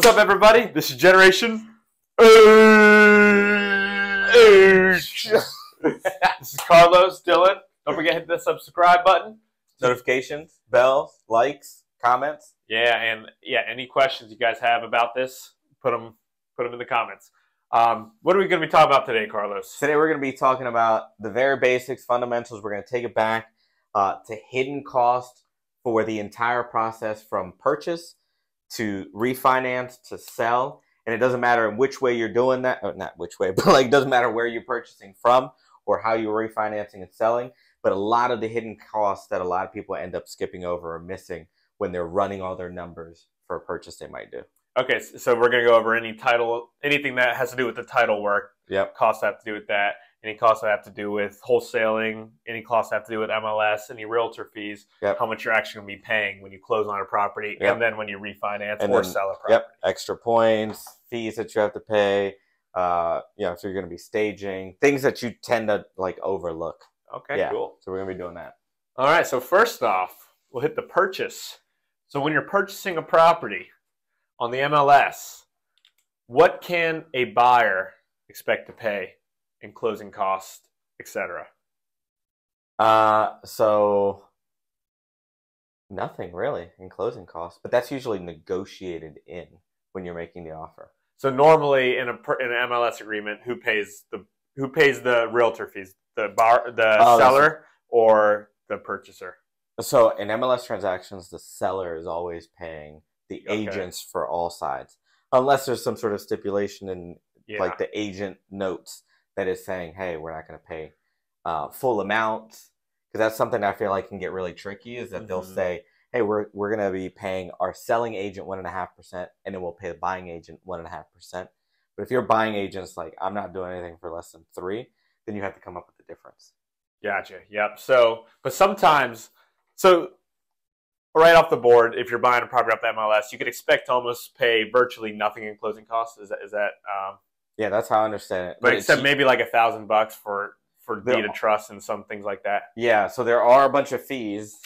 up, everybody? This is Generation This is Carlos, Dylan. Don't forget to hit the subscribe button. Notifications, bells, likes, comments. Any questions you guys have about this, put them in the comments. What are we going to be talking about today, Carlos? Today we're going to be talking about the very basics, fundamentals. We're going to take it back to hidden cost for the entire process from purchase to refinance to sell. And it doesn't matter in which way you're doing that, or not which way, but like it doesn't matter where you're purchasing from or how you're refinancing and selling. But a lot of the hidden costs that a lot of people end up skipping over or missing when they're running all their numbers for a purchase they might do. Okay, so we're going to go over anything that has to do with the title work. Yep. Costs that have to do with that. Any costs that have to do with wholesaling. Any costs that have to do with MLS. Any realtor fees. Yep. How much you're actually going to be paying when you close on a property. Yep. And then when you refinance and or then, sell a property. Yep. Extra points, fees that you have to pay. If you're going to be staging. Things that you tend to like overlook. Okay, cool. So we're going to be doing that. All right, so first off, we'll hit the purchase. So when you're purchasing a property on the MLS, what can a buyer expect to pay in closing costs, etc.? So nothing really in closing costs, but that's usually negotiated in when you're making the offer. So normally in an MLS agreement, who pays the realtor fees? The seller or the purchaser? So in MLS transactions, the seller is always paying the agents for all sides, unless there's some sort of stipulation in like the agent notes that is saying, hey, we're not going to pay full amounts, because that's something I feel like can get really tricky, is that they'll say, hey, we're going to be paying our selling agent 1.5%, and then we'll pay the buying agent 1.5%. But if your buying agent's like, I'm not doing anything for less than 3%, then you have to come up with the difference. Gotcha. Yep. So, but sometimes, right off the board, if you're buying a property off the MLS, you could expect to almost pay virtually nothing in closing costs. Is that? Yeah, that's how I understand it. But except maybe like $1,000 for deed of trust and some things like that. Yeah. So there are a bunch of fees: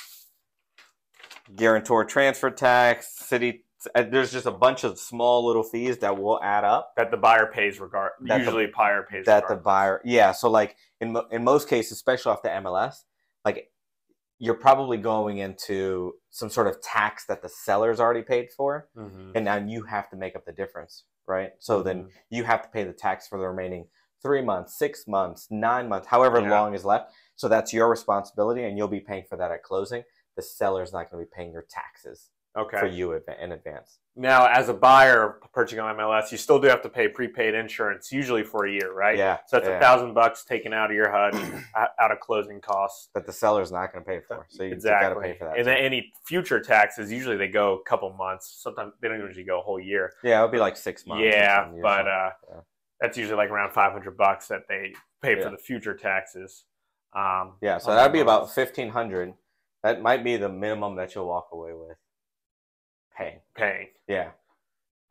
guarantor transfer tax, city. There's just a bunch of small little fees that will add up. That the buyer pays usually buyer pays that the buyer. Yeah. So like in most cases, especially off the MLS, like you're probably going into some sort of tax that the seller's already paid for, and now you have to make up the difference, right? So then you have to pay the tax for the remaining 3 months, 6 months, 9 months, however long is left. So that's your responsibility, and you'll be paying for that at closing. The seller's not going to be paying your taxes for you in advance. Now, as a buyer purchasing on MLS, you still do have to pay prepaid insurance, usually for a year, right? Yeah. So that's $1,000 taken out of your HUD, out of closing costs. That the seller's not going to pay for. So you got to pay for that. And then any future taxes, usually they go a couple months. Sometimes they don't usually go a whole year. Yeah, it'll be like 6 months. Yeah, but that's usually like around $500 that they pay for the future taxes. So that'd be about $1,500. That might be the minimum that you'll walk away with. Paying. Yeah.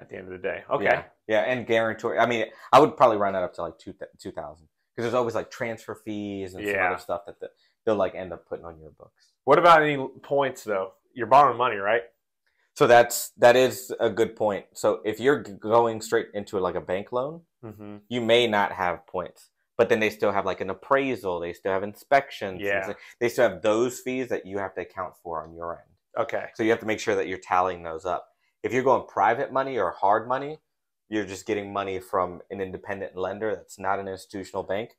At the end of the day. Okay. Yeah, and guarantor. I mean, I would probably run that up to like 2,000, because there's always like transfer fees and some other stuff that they'll like end up putting on your books. What about any points though? You're borrowing money, right? So that is a good point. So if you're going straight into like a bank loan, you may not have points, but then they still have like an appraisal. They still have inspections. Yeah. They still have those fees that you have to account for on your end. Okay. So you have to make sure that you're tallying those up. If you're going private money or hard money, you're just getting money from an independent lender that's not an institutional bank,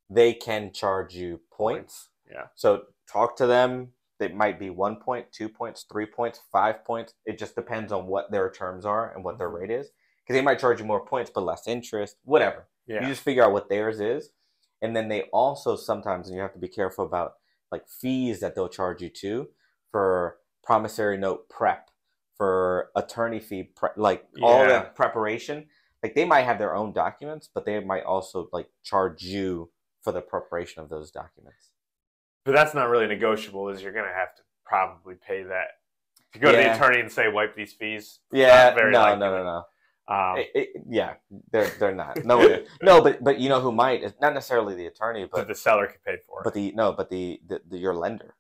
they can charge you points. Yeah. So talk to them. It might be 1 point, 2 points, 3 points, 5 points. It just depends on what their terms are and what their rate is. Because they might charge you more points but less interest, whatever. Yeah. You just figure out what theirs is. And then they also sometimes, and you have to be careful about like fees that they'll charge you too, for promissory note prep, for attorney fee all the preparation. Like they might have their own documents, but they might also like charge you for the preparation of those documents. But that's not really negotiable, is you're going to have to probably pay that. If you go to the attorney and say, wipe these fees. Yeah, no. They're not. No, but you know who might? It's not necessarily the attorney, but the seller can pay for it. But your lender.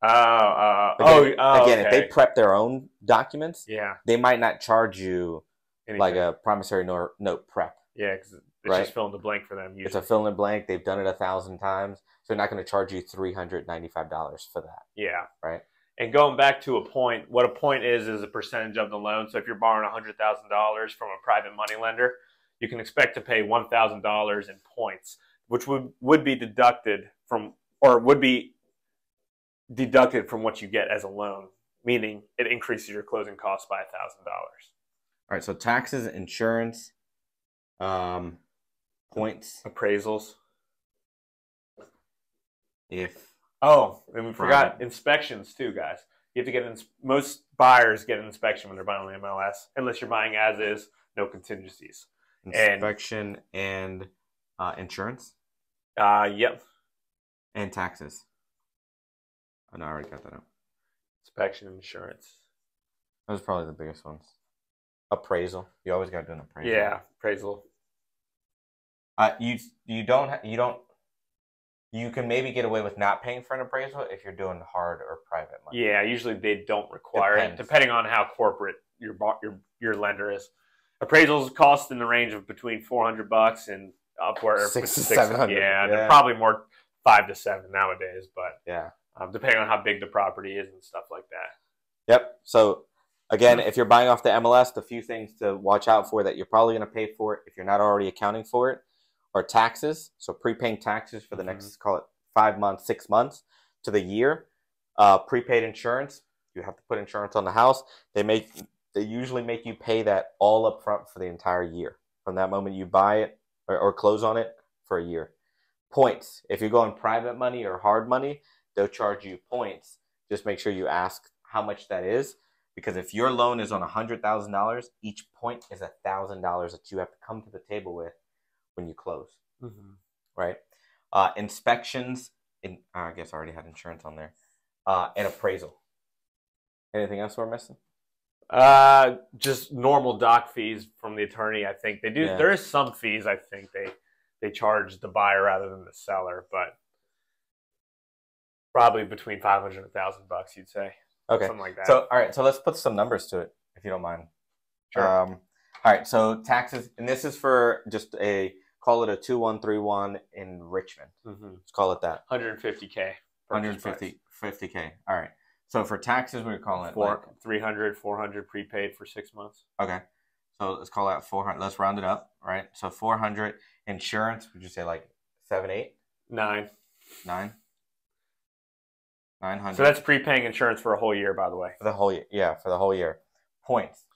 Again, if they prep their own documents, yeah, they might not charge you Anything. like a promissory note prep. Yeah, because it's right? just fill in the blank for them. Usually. It's a fill in the blank. They've done it 1,000 times, so they're not going to charge you $395 for that. Yeah, right. And going back to a point, what a point is a percentage of the loan. So if you're borrowing $100,000 from a private money lender, you can expect to pay $1,000 in points, which would be deducted from, or would be deducted from what you get as a loan, meaning it increases your closing costs by $1,000. All right, so taxes, insurance, points, appraisals. And we forgot inspections too, guys. You have to get most buyers get an inspection when they're buying on the MLS, unless you're buying as is, no contingencies. Inspection and insurance. Yep. And taxes. Oh, no, I already got that out. Inspection, insurance. Those are probably the biggest ones. Appraisal. You always got to do an appraisal. Yeah, appraisal. You can maybe get away with not paying for an appraisal if you're doing hard or private money. Yeah, usually they don't require it, depending on how corporate your lender is. Appraisals cost in the range of between $400 and upward $600 to $700. Yeah, they're probably more $500 to $700 nowadays, but yeah, depending on how big the property is and stuff like that. Yep. So again, if you're buying off the MLS, the few things to watch out for that you're probably going to pay for it if you're not already accounting for it are taxes. So prepaying taxes for the next, call it 5 months, 6 months to the year. Prepaid insurance. You have to put insurance on the house. They usually make you pay that all up front for the entire year. From that moment you buy it or close on it for a year. Points. If you're going private money or hard money, they'll charge you points. Just make sure you ask how much that is. Because if your loan is on $100,000, each point is $1,000 that you have to come to the table with when you close. Right? Inspections. I guess I already had insurance on there. And appraisal. Anything else we're missing? Just normal doc fees from the attorney. I think they do. Yeah. There is some fees. I think they charge the buyer rather than the seller, but probably between $500 and $1,000, you'd say. Okay, something like that. So all right, so let's put some numbers to it, if you don't mind. Sure. All right, so taxes, and this is for just call it a 2131 in Richmond. Let's call it that. $150K. $150K. All right. So for taxes, we call it $300, $400 prepaid for 6 months. Okay. So let's call that 400. Let's round it up, right? So 400 insurance. Would you say like 7, 8? 9. 900. So that's prepaying insurance for a whole year, by the way. For the whole year, yeah, for the whole year. Points.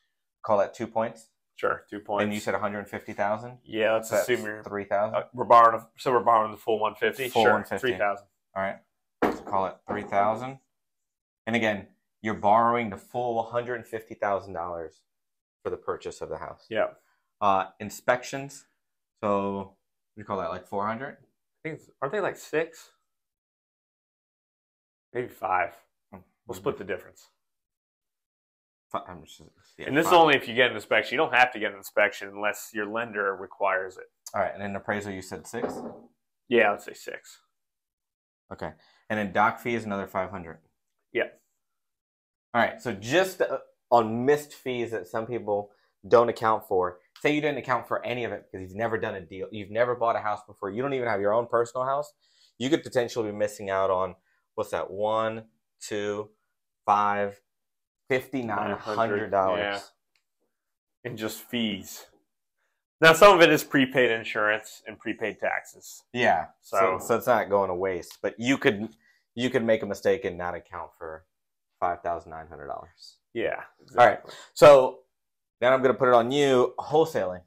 Call that 2 points. Sure, 2 points. And you said 150,000. Yeah, let's assume you're 3,000. We're borrowing the full 150. Full sure, 150. 3,000. All right, let's call it 3,000. And again, you're borrowing the full $150,000 for the purchase of the house. Yeah. Inspections. So we call that like 400. I think aren't they like 6? Maybe 5. We'll split the difference. And this is only if you get an inspection. You don't have to get an inspection unless your lender requires it. All right. And then appraisal, you said 6? Yeah, let's say 6. Okay. And then doc fee is another 500. Yeah. All right. So just on missed fees that some people don't account for. Say you didn't account for any of it because you've never done a deal. You've never bought a house before. You don't even have your own personal house. You could potentially be missing out on, what's that? 1, 2, 5, $5,900. Yeah. In just fees. Now, some of it is prepaid insurance and prepaid taxes. Yeah. So it's not going to waste. But you could make a mistake and not account for $5,900. Yeah. Exactly. All right. So then I'm going to put it on you. Wholesaling.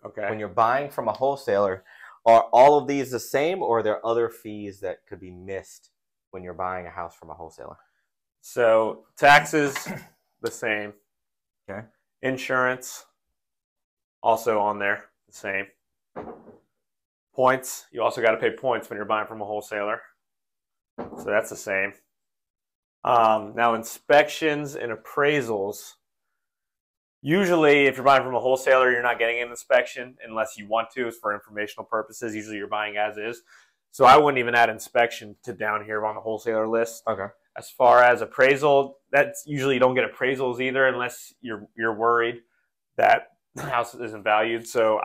Okay. When you're buying from a wholesaler, are all of these the same, or are there other fees that could be missed when you're buying a house from a wholesaler? So taxes, the same. Okay. Insurance, also on there, the same. Points, you also got to pay points when you're buying from a wholesaler. So that's the same. Now inspections and appraisals. Usually, if you're buying from a wholesaler, you're not getting an inspection unless you want to. It's for informational purposes. Usually, you're buying as is. So I wouldn't even add inspection to down here on the wholesaler list. Okay. As far as appraisal, that's usually you don't get appraisals either unless you're worried that house isn't valued. So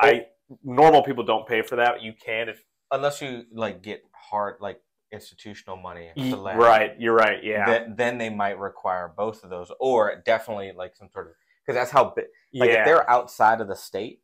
normal people don't pay for that. You can if unless you like get hard like institutional money to lend. Right, you're right. Yeah. Then they might require both of those, or definitely like some sort of, because that's how big. Like if they're outside of the state,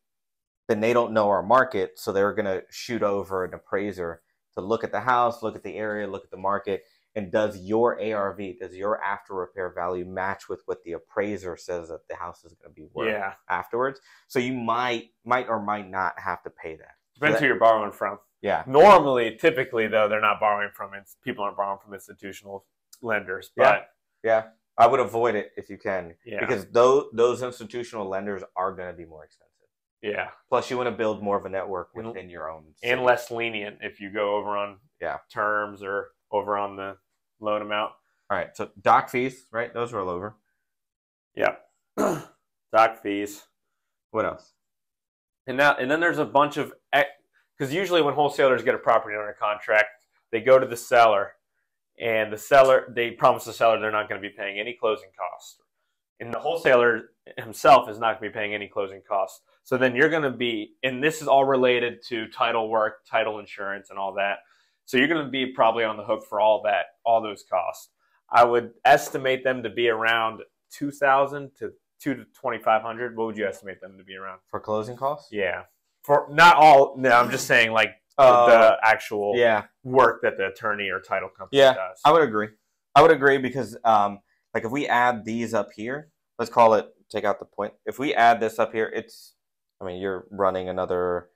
then they don't know our market, so they're gonna shoot over an appraiser to look at the house, look at the area, look at the market, and does your ARV, does your after repair value match with what the appraiser says that the house is going to be worth afterwards? So you might or might not have to pay that. Depends who you're borrowing from. Yeah. Normally, typically though, they're not borrowing from it. People aren't borrowing from institutional lenders. But yeah, I would avoid it if you can, because those institutional lenders are going to be more expensive. Yeah. Plus, you want to build more of a network within your own city. And less lenient if you go over on terms or over on the loan amount. All right. So doc fees, right? Those roll over. Yeah. Doc fees. What else? And then there's a bunch of, because usually when wholesalers get a property under contract, they go to the seller, and they promise the seller they're not going to be paying any closing costs. And the wholesaler himself is not going to be paying any closing costs. So then you're going to be, and this is all related to title work, title insurance, and all that. So you're going to be probably on the hook for all those costs. I would estimate them to be around $2,000 to $2,500. What would you estimate them to be around for closing costs? Yeah, for not all. No, I'm just saying like the actual work that the attorney or title company does. I would agree because like if we add these up here, let's call it, take out the point. If we add this up here, you're running another,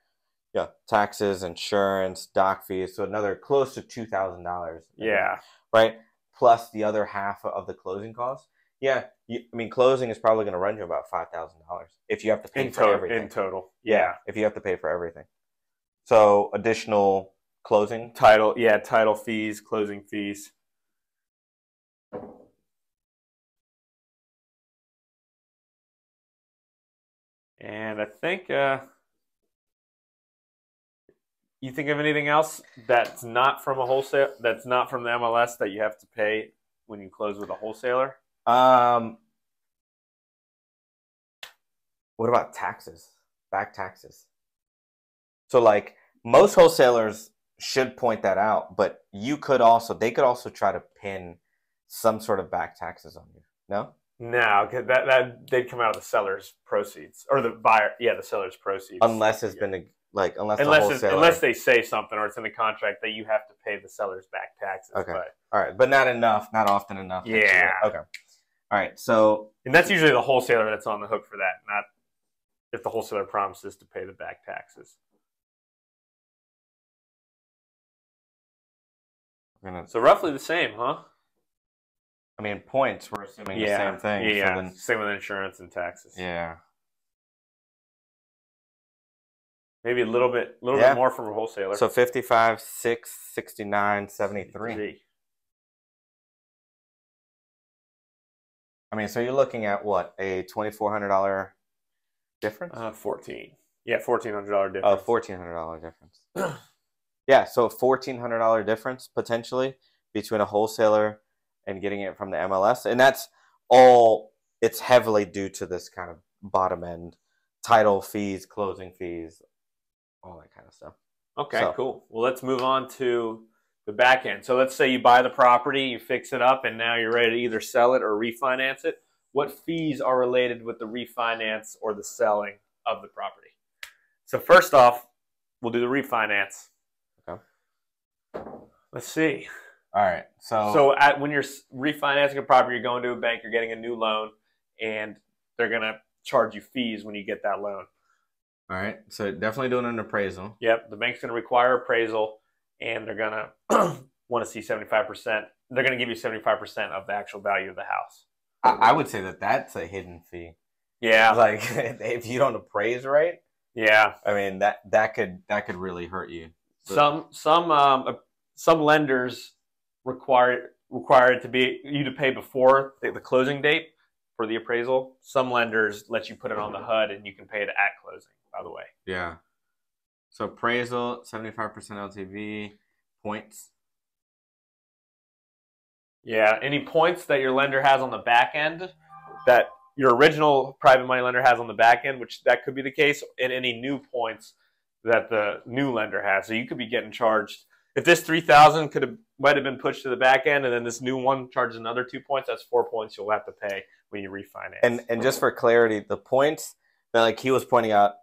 taxes, insurance, doc fees, so another close to $2,000. Yeah. Right? Plus the other half of the closing costs. Yeah. Closing is probably going to run you about $5,000 if you have to pay for everything. In total. Yeah. If you have to pay for everything. So additional closing? Title fees, closing fees. And I think, you think of anything else that's not from a wholesale, that's not from the MLS that you have to pay when you close with a wholesaler? What about taxes? Back taxes. So like most wholesalers should point that out, but they could also try to pin some sort of back taxes on you. No? No, because that they'd come out of the seller's proceeds, or the buyer, the seller's proceeds. Unless it's been unless they say something, or it's in the contract that you have to pay the seller's back taxes. Okay, all right, but not often enough. Yeah. Okay. All right. So, and that's usually the wholesaler that's on the hook for that, not if the wholesaler promises to pay the back taxes. So roughly the same, huh? Points, we're assuming the same thing. Yeah, so then, same with insurance and taxes. Yeah. Maybe a little bit more from a wholesaler. So 55, 6, 69, 73. So you're looking at what, a $2,400 difference? 14. Yeah, $1,400 difference. Oh, $1,400 difference. Yeah, so a $1,400 difference potentially between a wholesaler and getting it from the MLS. And that's all, it's heavily due to this kind of bottom end title fees, closing fees, all that kind of stuff. Okay, cool. Well, let's move on to the back end. So let's say you buy the property, you fix it up, and now you're ready to either sell it or refinance it. What fees are related with the refinance or the selling of the property? So first off, we'll do the refinance. Okay. Let's see. All right. So when you're refinancing a property, you're going to a bank, you're getting a new loan, and they're going to charge you fees when you get that loan. All right. So definitely doing an appraisal. Yep. The bank's going to require appraisal, and they're going to want to see 75%. They're going to give you 75% of the actual value of the house. I would say that's a hidden fee. Yeah. Like if you don't appraise right. Yeah. That could really hurt you. Some lenders require it to be you to pay before the closing date for the appraisal. Some lenders let you put it on the HUD and you can pay it at closing, by the way. Yeah. So appraisal, 75% LTV, points. Yeah. Any points that your lender has on the back end that your original private money lender has on the back end, which that could be the case, and any new points that the new lender has. So you could be getting charged. If this 3,000 might have been pushed to the back end, and then this new one charges another 2 points, that's 4 points you'll have to pay when you refinance. And just for clarity, the points that like he was pointing out,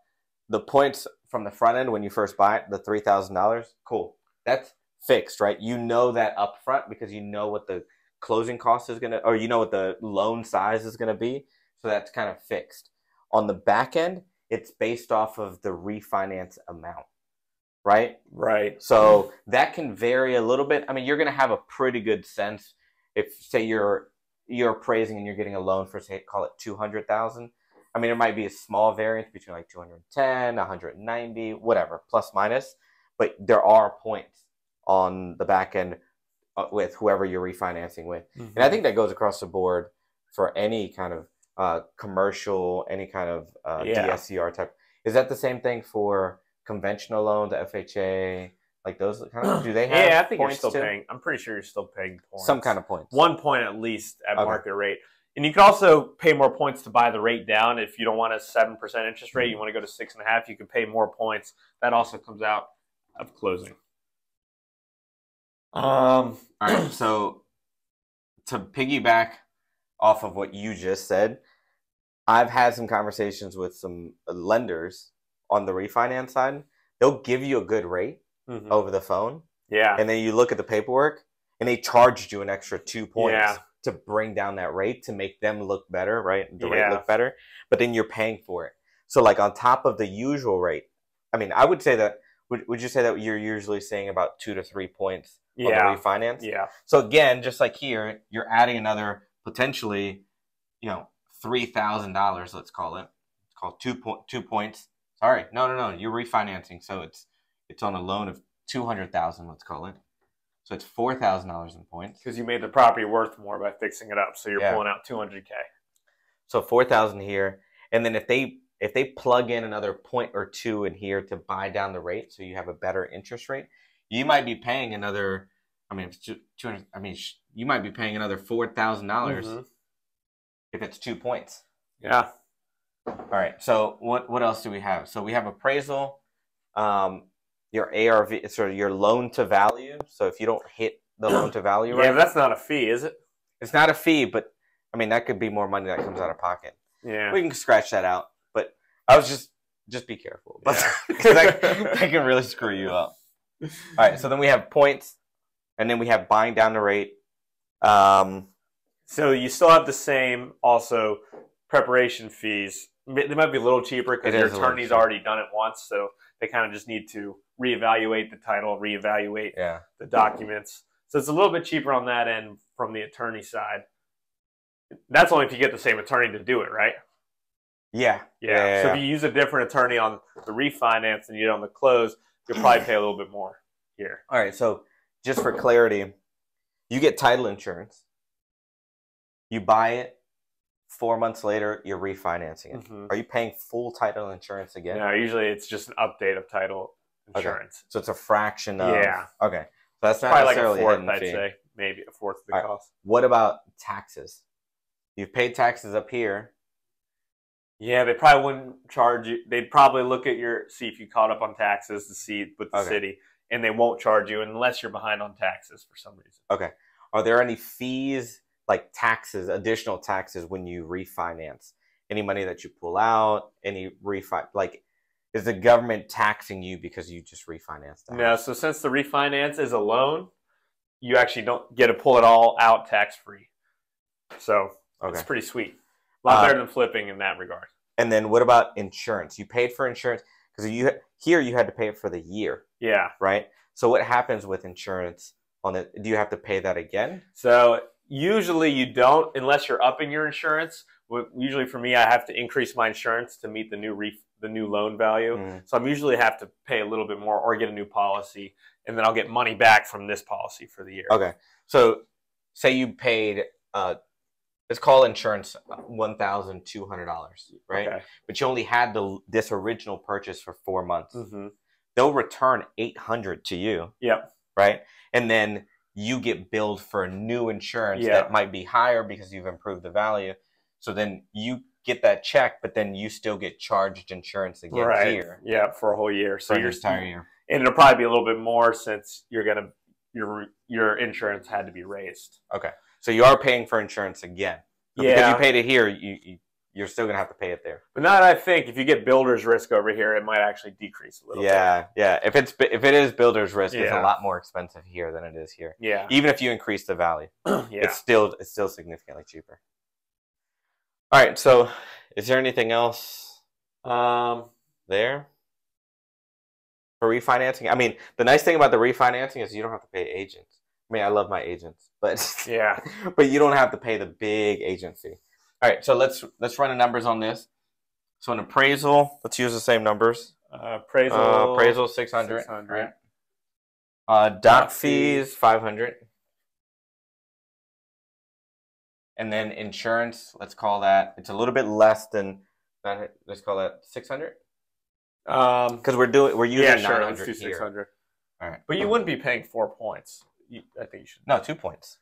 the points from the front end when you first buy it, the $3,000, cool. That's fixed, right? You know that up front because you know what the closing cost is going to, or you know what the loan size is going to be. So that's kind of fixed. On the back end, it's based off of the refinance amount, right? Right. So that can vary a little bit. I mean, you're going to have a pretty good sense if, say, you're appraising and you're getting a loan for, say, call it $200,000. I mean, there might be a small variance between like 210, 190, whatever, plus minus. But there are points on the back end with whoever you're refinancing with. Mm-hmm. And I think that goes across the board for any kind of commercial, any kind of DSCR type. Is that the same thing for conventional loans, FHA, like those kind of? Do they have? Yeah, I think points you're still too? paying. I'm pretty sure you're still paying points. Some kind of points. 1 point at least at market rate. And you can also pay more points to buy the rate down. If you don't want a 7% interest rate, you want to go to 6.5%, you can pay more points. That also comes out of closing. All right. So to piggyback off of what you just said, I've had some conversations with some lenders on the refinance side. They'll give you a good rate over the phone. Yeah. And then you look at the paperwork and they charged you an extra 2 points to bring down that rate to make them look better, right? The rate look better. But then you're paying for it. So like on top of the usual rate, I mean, I would say that, would you say that you're usually saying about 2 to 3 points on the refinance? Yeah. So again, just like here, you're adding another potentially, $3,000, let's call it. It's called 2 points. Sorry, no. You're refinancing, so it's on a loan of $200,000, let's call it. So it's $4,000 in points. Because you made the property worth more by fixing it up, so you're pulling out $200K. So $4,000 here, and then if they plug in another point or two in here to buy down the rate, so you have a better interest rate, you might be paying another. I mean, it's 200. I mean, you might be paying another $4,000 if it's 2 points. Yeah. All right. So what else do we have? So we have appraisal, your ARV, sort of your loan to value. So if you don't hit the loan to value rate, but that's not a fee, is it? It's not a fee, but I mean that could be more money that comes out of pocket. Yeah. We can scratch that out, but I was just be careful because that can really screw you up. All right. So then we have points, and then we have buying down the rate. So you still have the same also preparation fees. They might be a little cheaper because your attorney's already done it once, so they kind of just need to reevaluate the title, reevaluate the documents. So it's a little bit cheaper on that end from the attorney side. That's only if you get the same attorney to do it, right? Yeah. So if you use a different attorney on the refinance and you on the close, you'll probably pay a little bit more here. All right. So just for clarity, you get title insurance. You buy it. 4 months later, you're refinancing it. Are you paying full title insurance again? No, usually it's just an update of title insurance. Okay. So it's a fraction of. Yeah. Okay. So that's not probably like necessarily a fourth, I'd say. Maybe a fourth of the cost. What about taxes? You've paid taxes up here. Yeah, they probably wouldn't charge you. They'd probably look at see if you caught up on taxes to see with the city, and they won't charge you unless you're behind on taxes for some reason. Okay. Are there any fees, like taxes, additional taxes when you refinance? Any money that you pull out, any refi, like is the government taxing you because you just refinanced that? No, so since the refinance is a loan, you actually don't get to pull it all out tax-free. So it's pretty sweet. A lot better than flipping in that regard. And then what about insurance? You paid for insurance because you had to pay it for the year. Yeah. Right? So what happens with insurance on it? Do you have to pay that again? So usually you don't unless you're upping your insurance. Usually for me, I have to increase my insurance to meet the new loan value. So I usually have to pay a little bit more or get a new policy, and then I'll get money back from this policy for the year. Okay. So say you paid, let's call insurance $1,200, right? Okay. But you only had this original purchase for 4 months. They'll return $800 to you. Yep. Right? And then you get billed for new insurance that might be higher because you've improved the value. So then you get that check, but then you still get charged insurance again here. Yeah, for a whole year. So your entire year. And it'll probably be a little bit more since your insurance had to be raised. Okay. So you are paying for insurance again. So because you paid it here, you're still going to have to pay it there. But now that I think, if you get builder's risk over here, it might actually decrease a little bit. Yeah. If it is builder's risk, it's a lot more expensive here than it is here. Yeah. Even if you increase the value, it's still significantly cheaper. All right. So, is there anything else there for refinancing? I mean, the nice thing about the refinancing is you don't have to pay agents. I mean, I love my agents, but but you don't have to pay the big agent fee. All right, so let's run the numbers on this. So an appraisal, let's use the same numbers. Appraisal 600. Doc fees 500. And then insurance, let's call that. It's a little bit less than that. Let's call that 600. Because we're using 900 let's do 600. Here. All right, but you wouldn't be paying 4 points. I think you should. No, 2 points.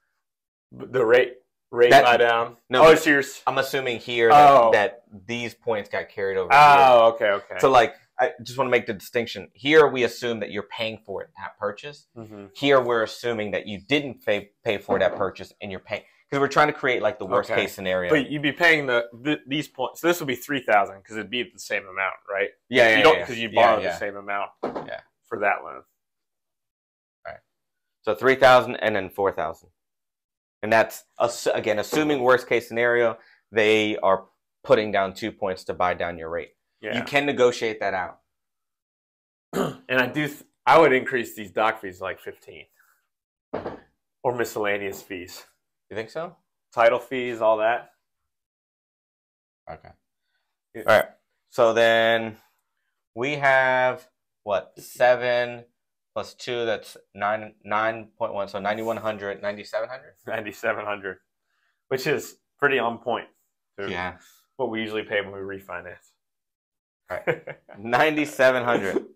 The rate lie down. No, so I'm assuming here that these points got carried over. Okay. So like, I just want to make the distinction. Here we assume that you're paying for it at purchase. Mm-hmm. Here we're assuming that you didn't pay for it at purchase and you're paying, because we're trying to create like the worst case scenario. But you'd be paying these points. So this would be 3,000 because it'd be the same amount, right? Yeah. You don't, because you borrowed the same amount. For that loan. All right. So 3,000 and then 4,000. And that's, again, assuming worst case scenario, they are putting down 2 points to buy down your rate. Yeah. You can negotiate that out. And I would increase these doc fees like 15. Or miscellaneous fees. You think so? Title fees, all that. Okay. All right. So then we have, 7 plus 2, that's 9.1. So 9,100, 9,700? 9,700, which is pretty on point. Yeah. What we usually pay when we refinance. All right. 9,700.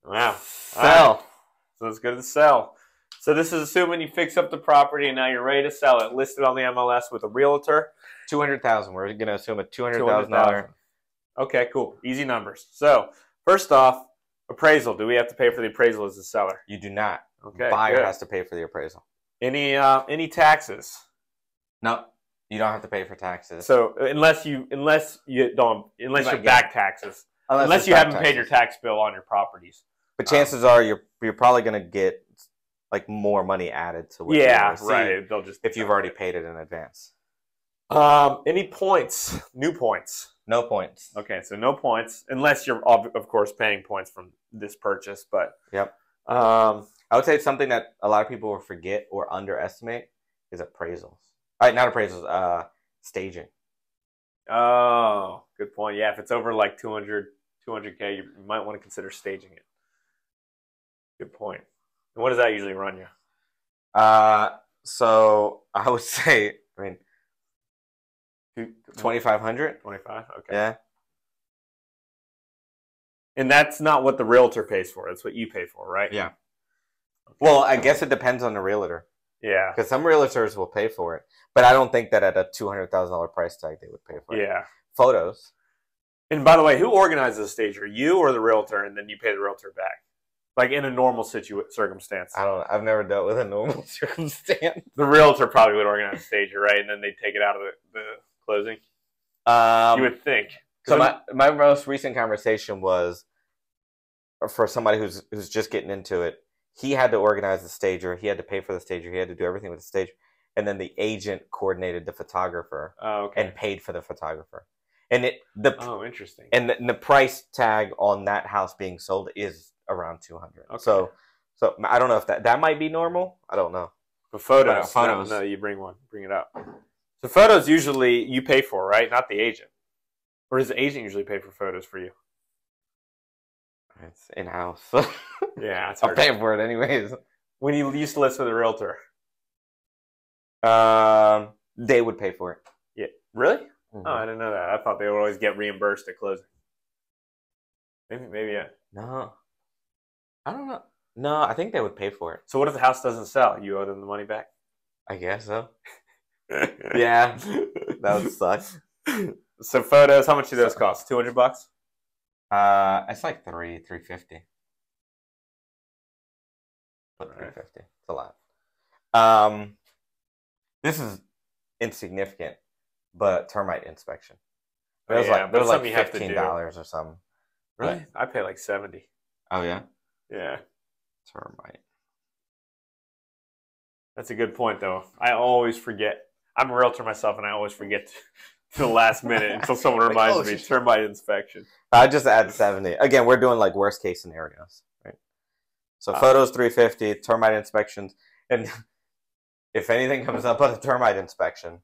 Wow. Sell. Right. So let's go to the sell. So this is assuming you fix up the property and now you're ready to sell it. Listed on the MLS with a realtor. 200,000. We're going to assume a $200,000. Okay, cool. Easy numbers. So first off, appraisal. Do we have to pay for the appraisal as a seller? You do not. Okay. Buyer has to pay for the appraisal. Any taxes? No, you don't have to pay for taxes. So unless you back taxes, unless you haven't paid your tax bill on your properties. But chances are you're probably going to get like more money added to what you right. They'll just if you've already paid it in advance. Any points? New points? No points. Okay, so no points unless you're of course paying points from this purchase. But yep. I would say something that a lot of people will forget or underestimate is appraisals. All right, not appraisals. Staging. Oh, good point. Yeah, if it's over like 200K, you might want to consider staging it. Good point. And what does that usually run you? So I would say, 2,500. 25. Okay. Yeah. And that's not what the realtor pays for. That's what you pay for, right? Yeah. Okay. Well, I guess it depends on the realtor. Yeah. Because some realtors will pay for it, but I don't think that at a $200,000 price tag they would pay for it. Yeah. Photos. And by the way, who organizes the stager? You or the realtor, and then you pay the realtor back? Like in a normal circumstance. I don't know. I've never dealt with a normal circumstance. The realtor probably would organize the stager, right? And then they take it out of the closing. You would think. So my most recent conversation was for somebody who's just getting into it. He had to organize the stager. He had to pay for the stager. He had to do everything with the stager. And then the agent coordinated the photographer and paid for the photographer. And interesting. And the price tag on that house being sold is around 200. Okay. So I don't know if that might be normal. I don't know. But photos. No, you bring it up. So photos usually you pay for, right? Not the agent. Or does the agent usually pay for photos for you? It's in-house. Yeah, it's I'll pay for it anyways. When you used to list with a realtor? They would pay for it. Yeah. Really? Mm-hmm. Oh, I didn't know that. I thought they would always get reimbursed at closing. Maybe yeah. No. I don't know. No, I think they would pay for it. So what if the house doesn't sell? You owe them the money back? I guess so. Yeah, that would suck. So photos, how much do those cost? $200? It's like 350. But 350. It's a lot. This is insignificant, but termite inspection. It was like $15 or something. Really? I pay like 70. Oh yeah? Yeah. Termite. That's a good point though. I always forget. I'm a realtor myself and I always forget to the last minute until someone reminds me. Termite inspection. I just add 70. Again, we're doing like worst case scenarios, right? So photos 350, termite inspections, and if anything comes up on a termite inspection,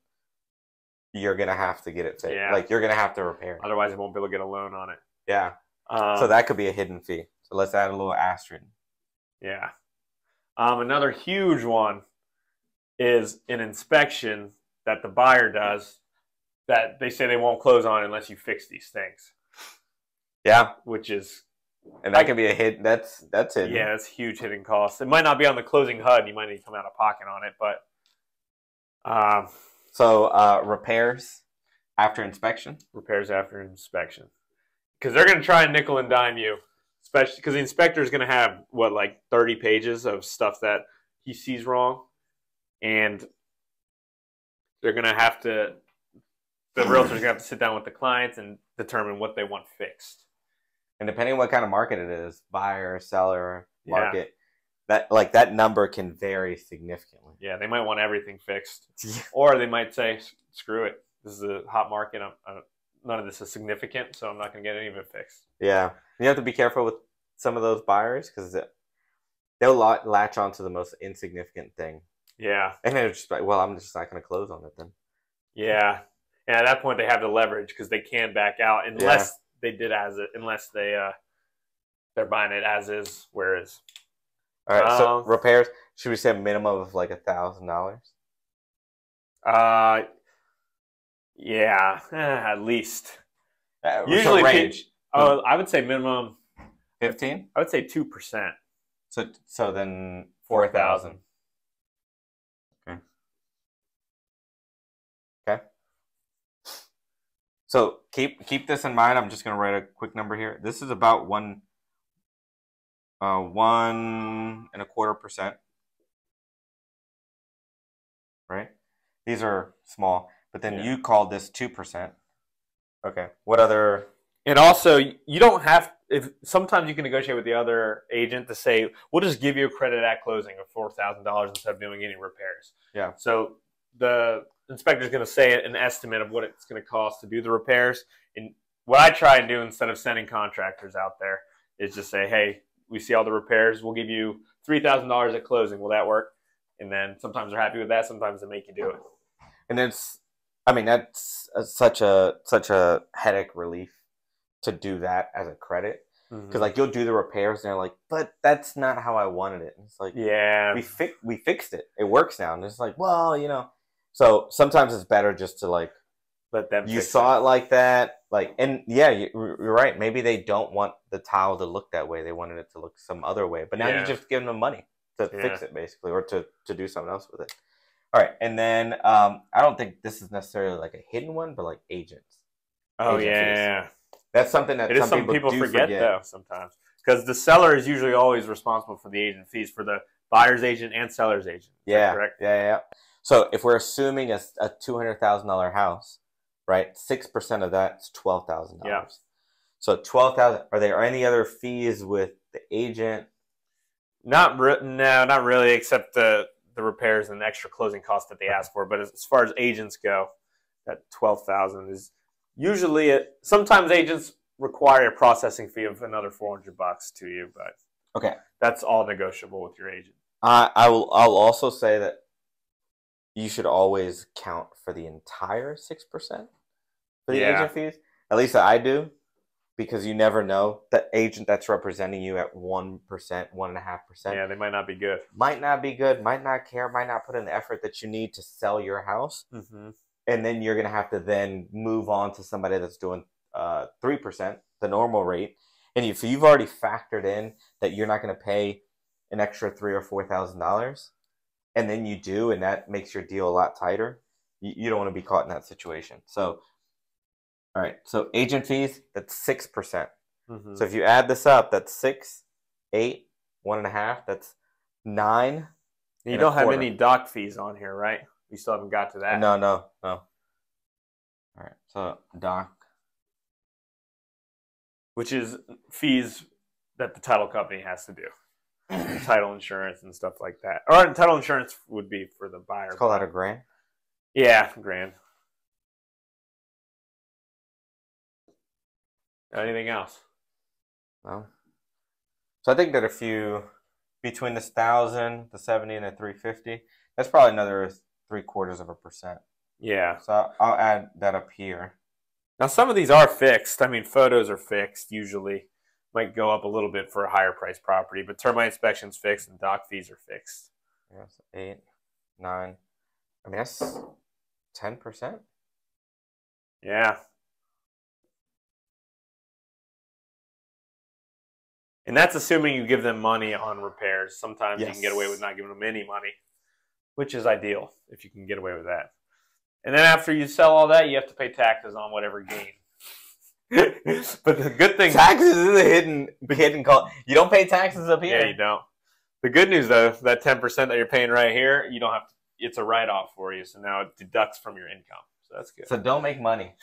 you're gonna have to get it fixed. Yeah. Like you're gonna have to repair it. Otherwise, you won't be able to get a loan on it. Yeah. So that could be a hidden fee. So let's add a little asterisk. Yeah. Another huge one is an inspection that the buyer does that they say they won't close on unless you fix these things. Yeah. Which is... And that can be a hit. That's hidden. Yeah, that's huge hidden cost. It might not be on the closing HUD. You might need to come out of pocket on it, but... So repairs after inspection? Repairs after inspection. Because they're going to try and nickel and dime you, especially because the inspector is going to have, what, like 30 pages of stuff that he sees wrong. And they're going to have to, the realtor's going to have to sit down with the clients and determine what they want fixed. And depending on what kind of market it is, buyer, seller, market, that number can vary significantly. Yeah, they might want everything fixed. Or they might say, screw it, this is a hot market, none of this is significant, so I'm not going to get any of it fixed. Yeah. You have to be careful with some of those buyers because they'll latch on to the most insignificant thing. Yeah. And they're just like, well, I'm just not going to close on it then. Yeah. And at that point, they have the leverage because they can back out unless they did unless they're buying it as is, where is. All right. So repairs, should we say a minimum of like $1,000? Yeah, at least. Usually range. I would say minimum 15. I would say 2%. So then 4,000. Okay. So keep this in mind. I'm just going to write a quick number here. This is about 1.25%. Right? These are small. But then you called this 2%. Okay. What other? And also, you don't have. If sometimes you can negotiate with the other agent to say, "We'll just give you a credit at closing of $4,000 instead of doing any repairs." Yeah. So the inspector is going to say an estimate of what it's going to cost to do the repairs. And what I try and do instead of sending contractors out there is just say, "Hey, we see all the repairs. We'll give you $3,000 at closing. Will that work?" And then sometimes they're happy with that. Sometimes they make you do it. And that's such a headache relief to do that as a credit. Because like you'll do the repairs and they're like, but that's not how I wanted it. And it's like, yeah, we fixed it. It works now. And it's like, well, So sometimes it's better just to like let them. You saw it like that, like, and yeah, you're right. Maybe they don't want the tile to look that way. They wanted it to look some other way. But now you just give them money to fix it, basically, or to do something else with it. All right, and then I don't think this is necessarily like a hidden one, but like agents. Oh yeah, that's something that some people forget though sometimes, because the seller is usually always responsible for the agent fees for the buyer's agent and seller's agent. Is that correct? Yeah. So if we're assuming a $200,000 house, right, 6% of that's $12,000. Yeah. So $12,000. Are there any other fees with the agent? No, not really, except the repairs and the extra closing costs that they ask for. But as far as agents go, that $12,000 is usually it. Sometimes agents require a processing fee of another $400 to you, but okay, that's all negotiable with your agent. I'll also say that you should always count for the entire 6% for the agent fees. At least I do. Because you never know. The agent that's representing you at 1%, 1.5%. Yeah, they might not be good. Might not be good, might not care, might not put in the effort that you need to sell your house. Mm-hmm. And then you're going to have to then move on to somebody that's doing 3%, the normal rate. And if you've already factored in that you're not going to pay an extra $3,000 or $4,000, and then you do, and that makes your deal a lot tighter, You don't want to be caught in that situation. So, all right. So agent fees, that's 6%. So if you add this up, that's 6, 8, 1.5. That's 9. You don't have any doc fees on here, right? We still haven't got to that. No. All right. So doc, which is fees that the title company has to do, title insurance and stuff like that. Or title insurance would be for the buyer. Let's call that $1,000. Yeah, $1,000. Anything else? No. So I think that if you between this 1,000, the 70, and the 350, that's probably another 0.75%. Yeah. So I'll add that up here. Now some of these are fixed. I mean, photos are fixed usually. Might go up a little bit for a higher price property, but termite inspection's fixed and doc fees are fixed. Yes, 8, 9. I mean, that's 10%. Yeah. And that's assuming you give them money on repairs. Sometimes you can get away with not giving them any money, which is ideal if you can get away with that. And then after you sell all that, you have to pay taxes on whatever gain. But the good thing... Taxes is a hidden cost. You don't pay taxes up here. Yeah, you don't. The good news, though, that 10% that you're paying right here, you don't have to... It's a write-off for you, so now it deducts from your income. So that's good. So don't make money.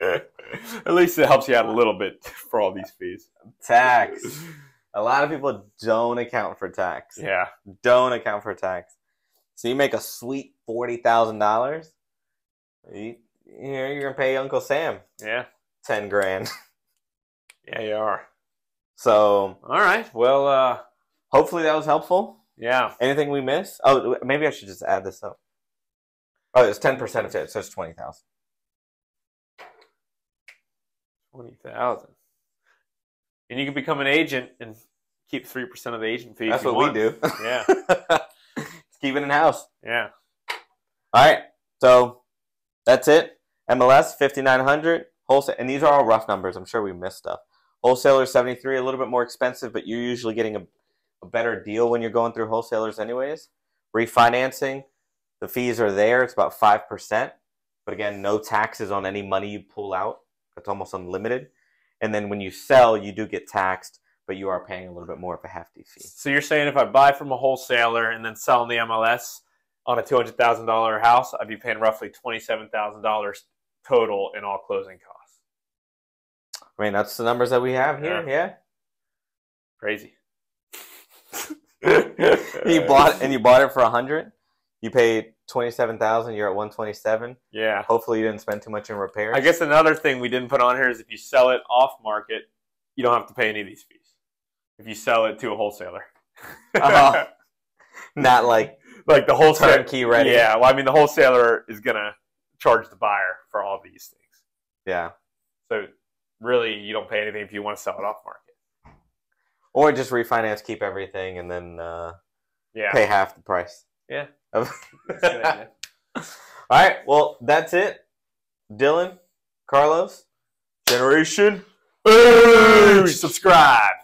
At least it helps you out a little bit for all these fees. Tax. A lot of people don't account for tax. Yeah. Don't account for tax. So you make a sweet $40,000. You're going to pay Uncle Sam. Yeah. $10,000. Yeah, you are. So. All right. Well, hopefully that was helpful. Yeah. Anything we missed? Oh, maybe I should just add this up. Oh, it's 10% of it, so it's 20,000. 20,000. And you can become an agent and keep 3% of the agent fees. That's what we do. Yeah. Just keep it in house. Yeah. All right. So that's it. MLS 5,900. Wholesale, and these are all rough numbers. I'm sure we missed stuff. Wholesaler 73, a little bit more expensive, but you're usually getting a better deal when you're going through wholesalers anyways. Refinancing, the fees are there. It's about 5%. But again, no taxes on any money you pull out. It's almost unlimited. And then when you sell, you do get taxed, but you are paying a little bit more of a hefty fee. So you're saying if I buy from a wholesaler and then sell in the MLS on a $200,000 house, I'd be paying roughly $27,000 total in all closing costs. I mean, that's the numbers that we have here. Yeah. Crazy. You bought it for $100. You paid $27,000. You're at $127. Yeah. Hopefully, you didn't spend too much in repairs. I guess another thing we didn't put on here is if you sell it off market, you don't have to pay any of these fees. If you sell it to a wholesaler. Not like the wholesaler turnkey ready. Yeah. Well, I mean, the wholesaler is gonna charge the buyer for all these things. Yeah. So really, you don't pay anything if you want to sell it off market. Or just refinance, keep everything, and then pay half the price. Yeah. All right. Well, that's it. Dylan, Carlos, Generation. Subscribe.